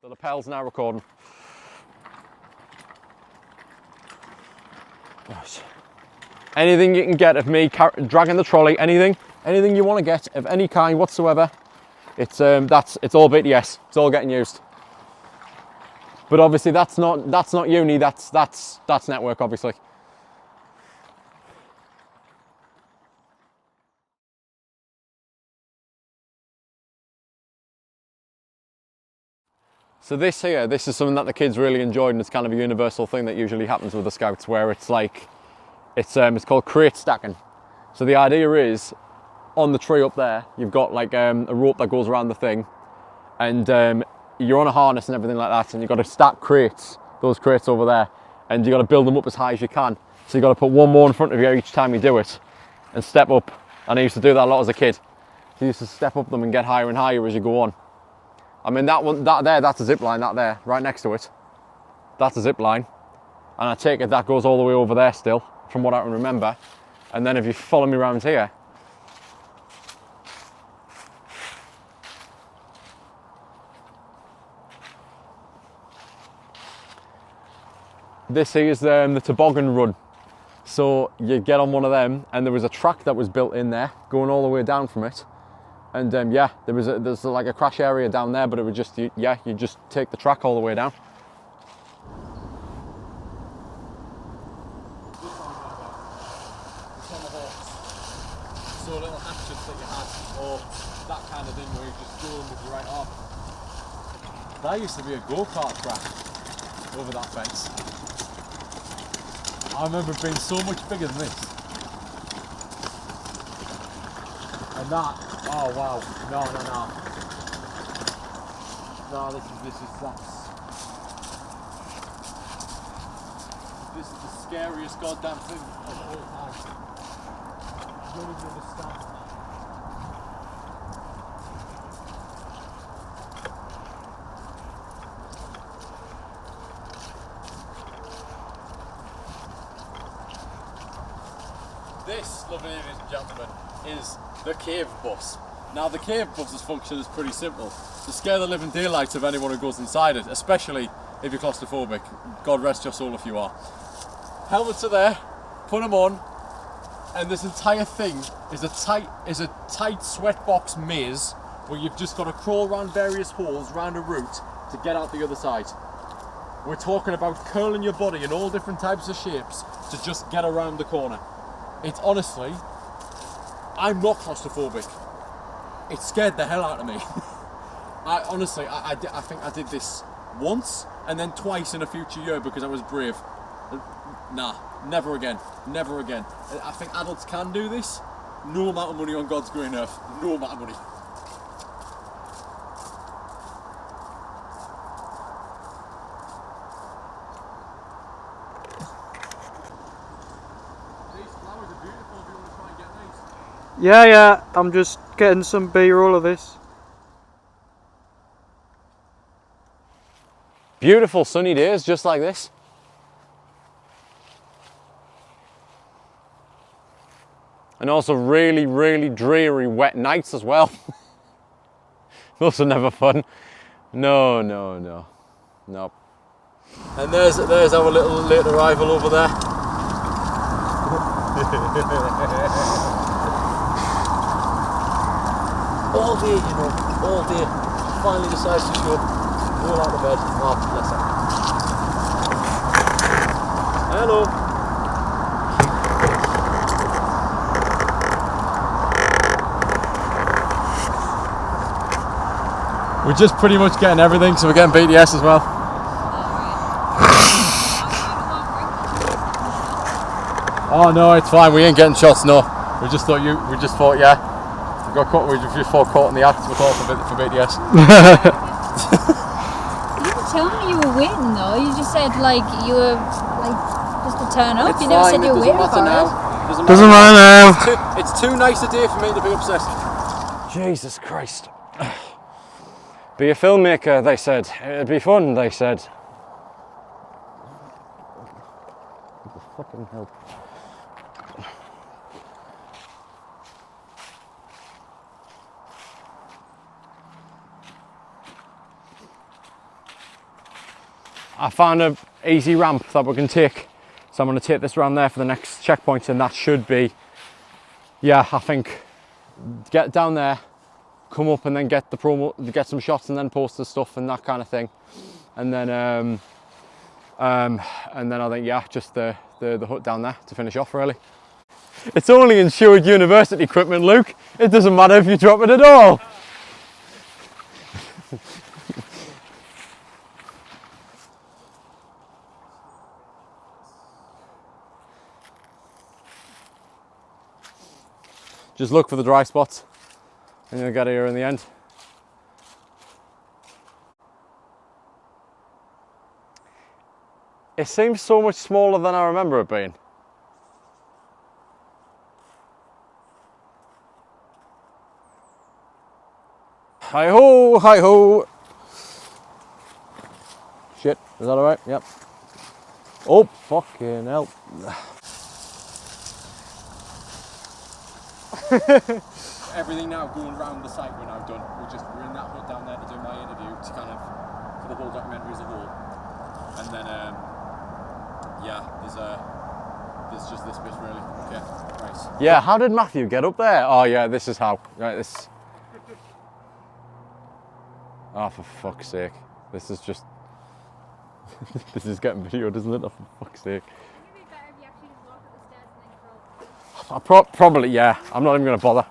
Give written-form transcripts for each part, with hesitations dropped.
The lapel's now recording. Right. Anything you can get of me dragging the trolley, anything you want to get of any kind whatsoever, it's all BTS. It's all getting used. But obviously that's not uni. That's network, obviously. So this is something that the kids really enjoyed, and it's kind of a universal thing that usually happens with the Scouts, where it's like, it's called crate stacking. So the idea is, on the tree up there, you've got like a rope that goes around the thing, and you're on a harness and everything like that, and you've got to stack crates, those crates over there, and you've got to build them up as high as you can. So you've got to put one more in front of you each time you do it, and step up. And I used to do that a lot as a kid. So you used to step up them and get higher and higher as you go on. I mean, that's a zip line, that there, right next to it. That's a zip line. And I take it that goes all the way over there still, from what I can remember. And then if you follow me around here, this here is the toboggan run. So you get on one of them, and there was a track that was built in there, going all the way down from it. And yeah, there's like a crash area down there, but it would just, you just take the track all the way down. So little hatchets that you had, or that kind of thing where you just go in with your right arm. That used to be a go-kart track over that fence. I remember it being so much bigger than this. And that, oh wow, no. No, this is the scariest goddamn thing of all time. You don't even understand. This, lovely ladies and gentlemen, is the cave bus. Now the cave bus's function is pretty simple. To scare the living daylights of anyone who goes inside it, especially if you're claustrophobic. God rest your soul if you are. Helmets are there, put them on, and this entire thing is a tight sweatbox maze where you've just got to crawl around various holes, round a route, to get out the other side. We're talking about curling your body in all different types of shapes to just get around the corner. It's honestly, I'm not claustrophobic. It scared the hell out of me. I think I did this once and then twice in a future year because I was brave. Nah, never again. I think adults can do this. No amount of money on God's green earth. No amount of money. Yeah, I'm just getting some B-roll of this. Beautiful sunny days just like this. And also really, really dreary wet nights as well. Those are never fun. No. Nope. And there's our little late arrival over there. All day, all day. Finally decides to show up, roll out of bed. Oh, bless her. Hello. We're just pretty much getting everything, so we're getting BTS as well. Oh no, it's fine. We ain't getting shots, no. We just thought, yeah. We just thought caught in the act. We thought for BTS. You didn't tell me you were waiting though. You just said like you were like just to turn up. It's you never fine, said you were waiting for now. us. Doesn't matter now. It's too nice a day for me to be upset. Jesus Christ. Be a filmmaker, they said. It'd be fun, they said. What the fucking hell? I found an easy ramp that we can take. So I'm going to take this round there for the next checkpoint, and that should be, yeah, I think, get down there, come up and then get the promo, get some shots and then post the stuff and that kind of thing. And then I think, yeah, just the hut down there to finish off really. It's only insured university equipment, Luke. It doesn't matter if you drop it at all. Just look for the dry spots and you'll get here in the end. It seems so much smaller than I remember it being. Hi ho, hi ho. Shit, is that alright? Yep. Oh, fucking hell. Everything now going around the site we're now done. We're in that hut down there to do my interview to kind of, for the whole documentary as a whole. And then, yeah, there's just this bit really. Okay, right. Yeah, how did Matthew get up there? Oh yeah, this is how. Right, this. Oh, for fuck's sake. This is just... this is getting videoed, isn't it? Oh, for fuck's sake. Probably, yeah. I'm not even going to bother.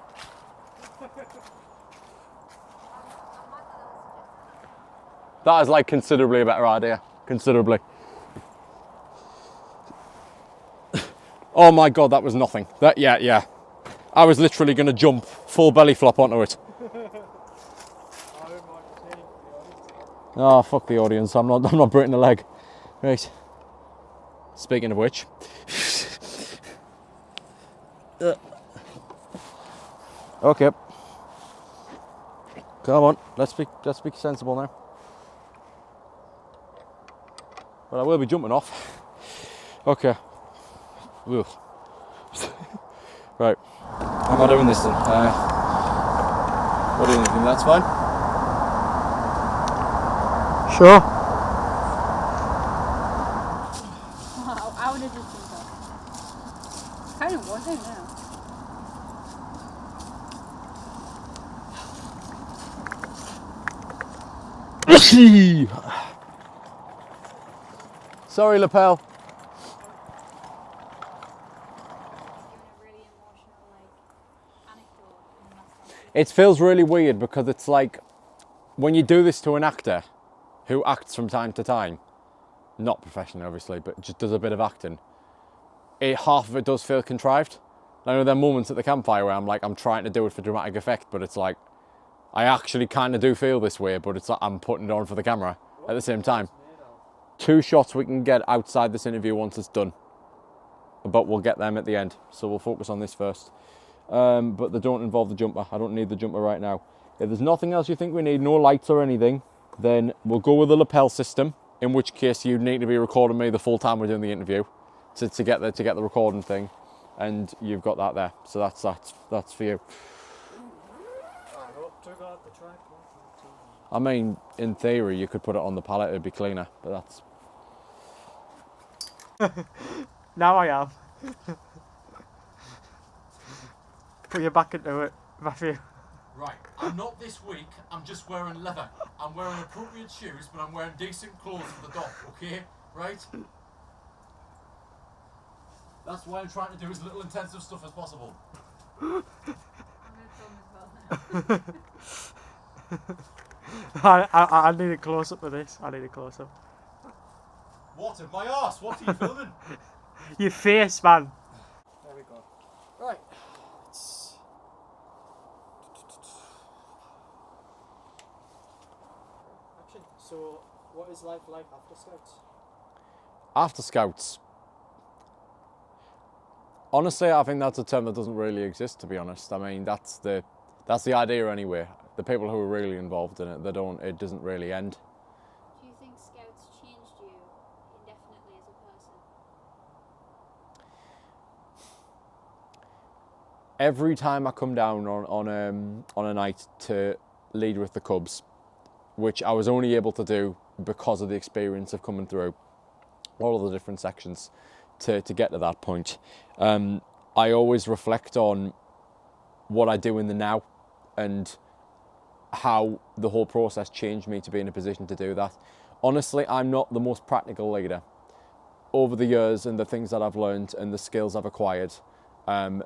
That is like considerably a better idea. Considerably. Oh my God, that was nothing. That, yeah. I was literally going to jump full belly flop onto it. Oh, fuck the audience. I'm not breaking a leg. Right. Speaking of which. Okay. Come on. Let's be sensible now. But I will be jumping off. Okay. Ugh. Right. How am I doing this then? What do you think? That's fine? Sure. How did you think of? Kind of wondering now. Sorry, lapel. It feels really weird because it's like when you do this to an actor who acts from time to time, not professionally obviously, but just does a bit of acting, half of it does feel contrived. I know there are moments at the campfire where I'm trying to do it for dramatic effect, but it's like, I actually kind of do feel this way, but it's like I'm putting it on for the camera at the same time. 2 shots we can get outside this interview once it's done, but we'll get them at the end, so we'll focus on this first. But they don't involve the jumper. I don't need the jumper right now. If there's nothing else you think we need, no lights or anything, then we'll go with the lapel system, in which case you need to be recording me the full time we're doing the interview to get the recording thing, and you've got that there. So that's for you. I mean, in theory, you could put it on the pallet, it'd be cleaner, but that's... Now I am. Put your back into it, Matthew. Right, I'm not this weak, I'm just wearing leather. I'm wearing appropriate shoes, but I'm wearing decent clothes for the dock, okay? Right? That's why I'm trying to do as little intensive stuff as possible. I'm going to film as well now. I need a close-up of this. I need a close-up. What? In my arse? What are you filming? Your face, man. There we go. Right. So, what is life like after Scouts? After Scouts? Honestly, I think that's a term that doesn't really exist, to be honest. I mean, that's the idea anyway. The people who are really involved in it, it doesn't really end. Do you think Scouts changed you indefinitely as a person? Every time I come down on a night to lead with the Cubs, which I was only able to do because of the experience of coming through all of the different sections to get to that point. I always reflect on what I do in the now and how the whole process changed me to be in a position to do that. Honestly, I'm not the most practical leader. Over the years and the things that I've learned and the skills I've acquired, I'm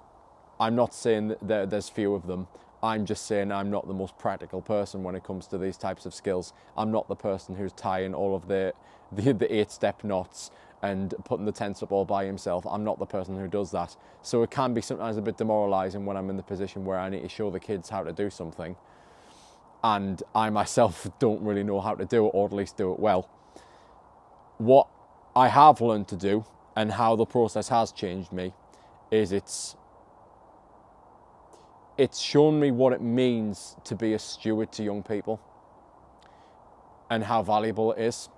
not saying that there's few of them. I'm just saying I'm not the most practical person when it comes to these types of skills. I'm not the person who's tying all of the 8-step knots and putting the tents up all by himself. I'm not the person who does that. So it can be sometimes a bit demoralising when I'm in the position where I need to show the kids how to do something and I myself don't really know how to do it, or at least do it well. What I have learned to do and how the process has changed me is it's shown me what it means to be a steward to young people and how valuable it is,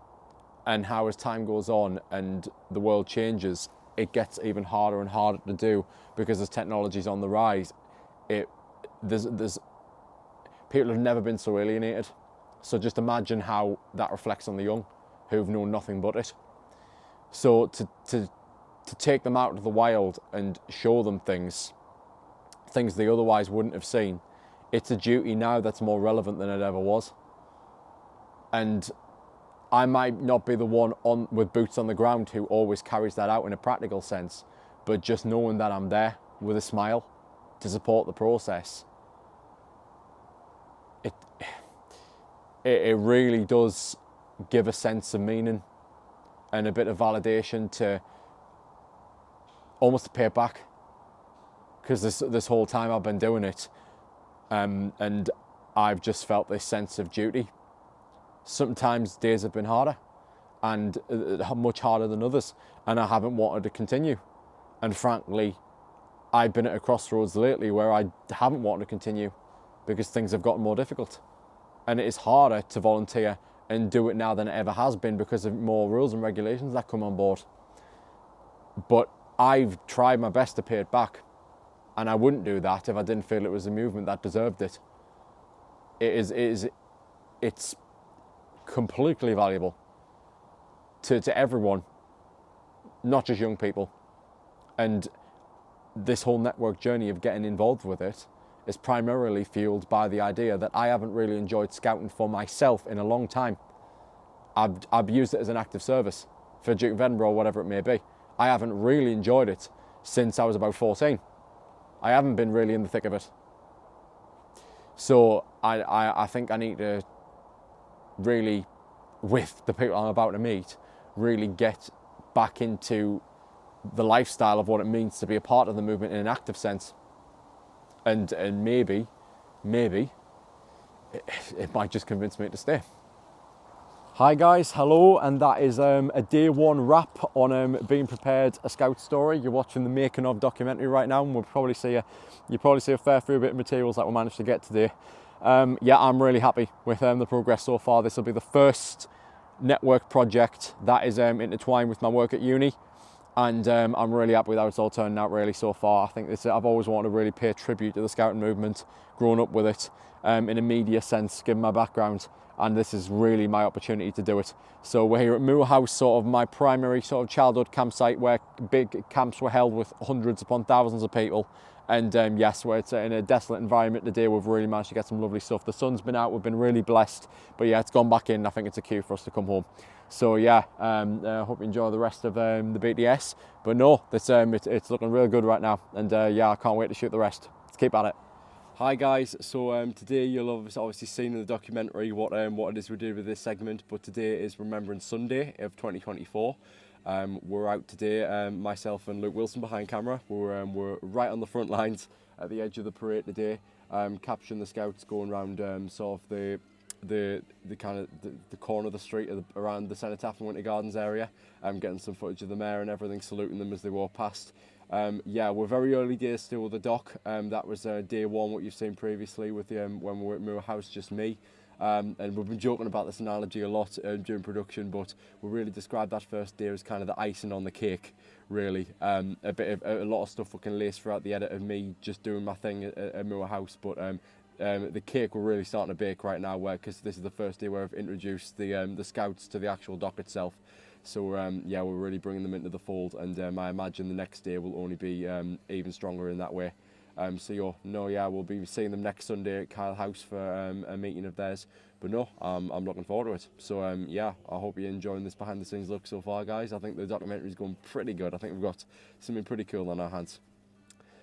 and how as time goes on and the world changes, it gets even harder and harder to do, because as technology's on the rise, there's people have never been so alienated. So just imagine how that reflects on the young who've known nothing but it. So to take them out of the wild and show them things they otherwise wouldn't have seen, it's a duty now that's more relevant than it ever was. And I might not be the one with boots on the ground who always carries that out in a practical sense, but just knowing that I'm there with a smile to support the process, it really does give a sense of meaning and a bit of validation to almost pay it back. Because this whole time I've been doing it, and I've just felt this sense of duty. Sometimes days have been harder, and much harder than others, and I haven't wanted to continue. And frankly, I've been at a crossroads lately where I haven't wanted to continue because things have gotten more difficult. And it is harder to volunteer and do it now than it ever has been because of more rules and regulations that come on board. But I've tried my best to pay it back. And I wouldn't do that if I didn't feel it was a movement that deserved it. It's completely valuable to everyone, not just young people. And this whole network journey of getting involved with it is primarily fueled by the idea that I haven't really enjoyed scouting for myself in a long time. I've used it as an active service for Duke of Edinburgh or whatever it may be. I haven't really enjoyed it since I was about 14. I haven't been really in the thick of it. So I think I need to really, with the people I'm about to meet, really get back into the lifestyle of what it means to be a part of the movement in an active sense. And maybe it might just convince me to stay. Hi guys, hello, and that is a day one wrap on Being Prepared, a Scout Story. You're watching the making of documentary right now, and you probably see a fair few bit of materials that we managed to get today. Yeah, I'm really happy with the progress so far. This will be the first network project that is intertwined with my work at uni, and I'm really happy with how it's all turned out really so far. I think I've always wanted to really pay tribute to the scouting movement, growing up with it in a media sense, given my background, and this is really my opportunity to do it. So we're here at Moor House, sort of my primary sort of childhood campsite where big camps were held with hundreds upon thousands of people. And yes, where it's in a desolate environment today, we've really managed to get some lovely stuff. The sun's been out, we've been really blessed, but yeah, it's gone back in. I think it's a cue for us to come home. So yeah, I hope you enjoy the rest of the BTS. But no, it's looking real good right now, and yeah, I can't wait to shoot the rest. Let's keep at it. Hi guys, so today you'll have obviously seen in the documentary what it is we did with this segment, but today is Remembrance Sunday of 2024. We're out today, myself and Luke Wilson behind camera. We're right on the front lines at the edge of the parade today, capturing the scouts going around sort of the corner of the street around the Cenotaph and Winter Gardens area, getting some footage of the mayor and everything, saluting them as they walk past. Yeah, we're very early days still with the doc. That was day one, what you've seen previously with the when we were at Moor House, just me. And we've been joking about this analogy a lot during production, but we really described that first day as kind of the icing on the cake, really. A lot of stuff we can lace throughout the edit of me just doing my thing at Moor House, but the cake we're really starting to bake right now, because this is the first day where I've introduced the scouts to the actual dock itself. So yeah, we're really bringing them into the fold, and I imagine the next day will only be even stronger in that way. So we'll be seeing them next Sunday at Kyle House for a meeting of theirs. But no, I'm looking forward to it. So yeah, I hope you're enjoying this behind the scenes look so far, guys. I think the documentary's going pretty good. I think we've got something pretty cool on our hands.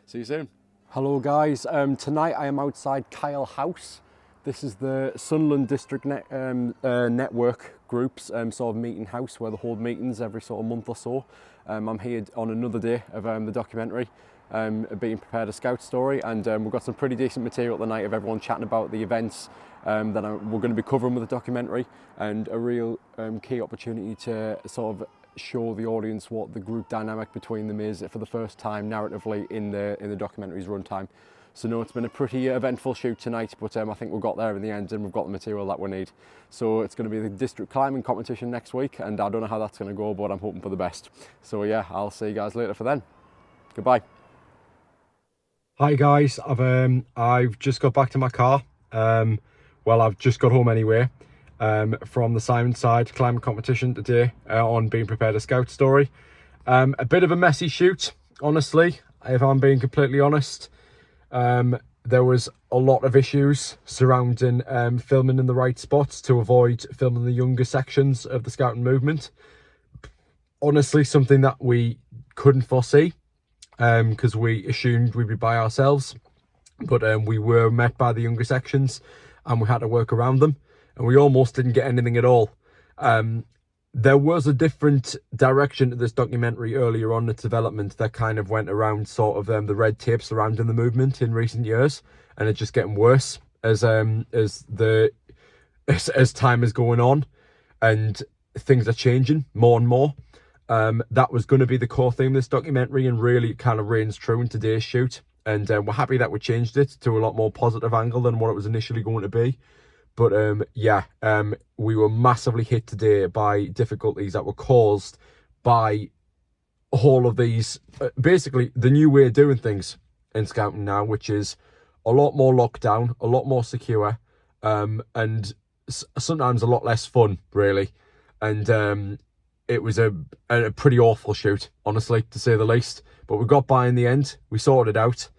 See you soon. Hello guys, tonight I am outside Kyle House. This is the Sunderland District Network Group's sort of meeting house where they hold meetings every sort of month or so. I'm here on another day of the documentary, Being Prepared, a Scout Story, and we've got some pretty decent material tonight of everyone chatting about the events that we're going to be covering with the documentary, and a real key opportunity to sort of show the audience what the group dynamic between them is for the first time narratively in the documentary's runtime. So no, it's been a pretty eventful shoot tonight, but I think we got there in the end and we've got the material that we need. So it's going to be the district climbing competition next week, and I don't know how that's going to go, but I'm hoping for the best. So yeah, I'll see you guys later for then. Goodbye. Hi guys, I've just got back to my car. Well, I've just got home anyway. From the Simonside climbing competition today on Being Prepared, a Scout Story. A bit of a messy shoot, honestly, if I'm being completely honest. There was a lot of issues surrounding filming in the right spots to avoid filming the younger sections of the scouting movement. Honestly, something that we couldn't foresee because we assumed we'd be by ourselves, but we were met by the younger sections and we had to work around them, and we almost didn't get anything at all. There was a different direction to this documentary earlier on in its development that kind of went around sort of the red tape surrounding the movement in recent years, and it's just getting worse as time is going on and things are changing more and more. That was going to be the core theme of this documentary, and really kind of reigns true in today's shoot, and we're happy that we changed it to a lot more positive angle than what it was initially going to be. But we were massively hit today by difficulties that were caused by all of these, basically the new way of doing things in scouting now, which is a lot more lockdown, a lot more secure, and sometimes a lot less fun, really. And it was a pretty awful shoot, honestly, to say the least. But we got by in the end. We sorted it out.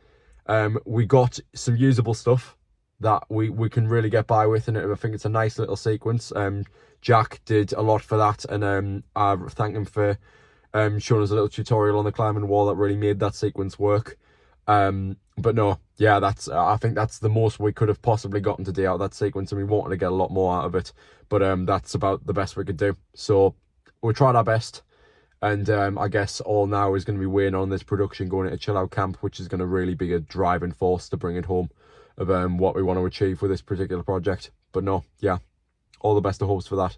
We got some usable stuff that we can really get by with, and I think it's a nice little sequence. Jack did a lot for that, and I thank him for showing us a little tutorial on the climbing wall that really made that sequence work. But no, yeah, I think that's the most we could have possibly gotten today out of that sequence, and we wanted to get a lot more out of it, but that's about the best we could do. So we tried our best, and I guess all now is going to be weighing on this production going into Chill Out Camp, which is going to really be a driving force to bring it home of what we want to achieve with this particular project. But no, yeah, all the best of hopes for that.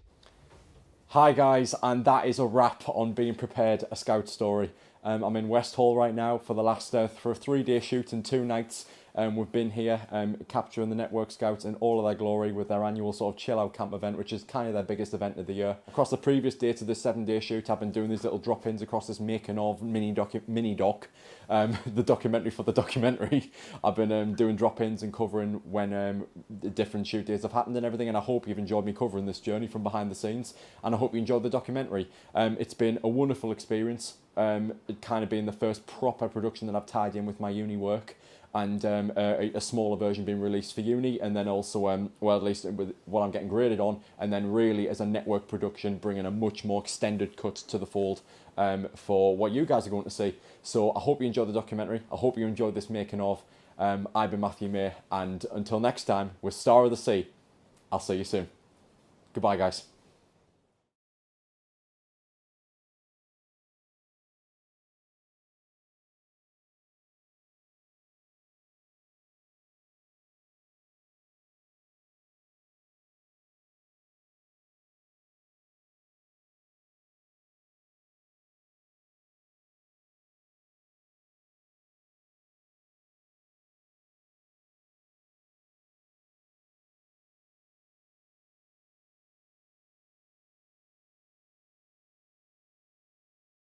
Hi guys, and that is a wrap on Being Prepared, a Scout Story. I'm in West Hall right now for the last for a 3-day shoot and 2 nights. We've been here capturing the Network Scouts in all of their glory with their annual sort of Chill Out Camp event, which is kind of their biggest event of the year. Across the previous days of this 7-day shoot, I've been doing these little drop-ins across this making of mini doc, the documentary for the documentary. I've been doing drop-ins and covering when the different shoot days have happened and everything, and I hope you've enjoyed me covering this journey from behind the scenes, and I hope you enjoyed the documentary. It's been a wonderful experience, it kind of being the first proper production that I've tied in with my uni work, and a smaller version being released for uni, and then also, well, at least with what I'm getting graded on, and then really as a network production, bringing a much more extended cut to the fold for what you guys are going to see. So I hope you enjoyed the documentary. I hope you enjoyed this making of. I've been Matthew May, and until next time, with Star of the Sea, I'll see you soon. Goodbye, guys.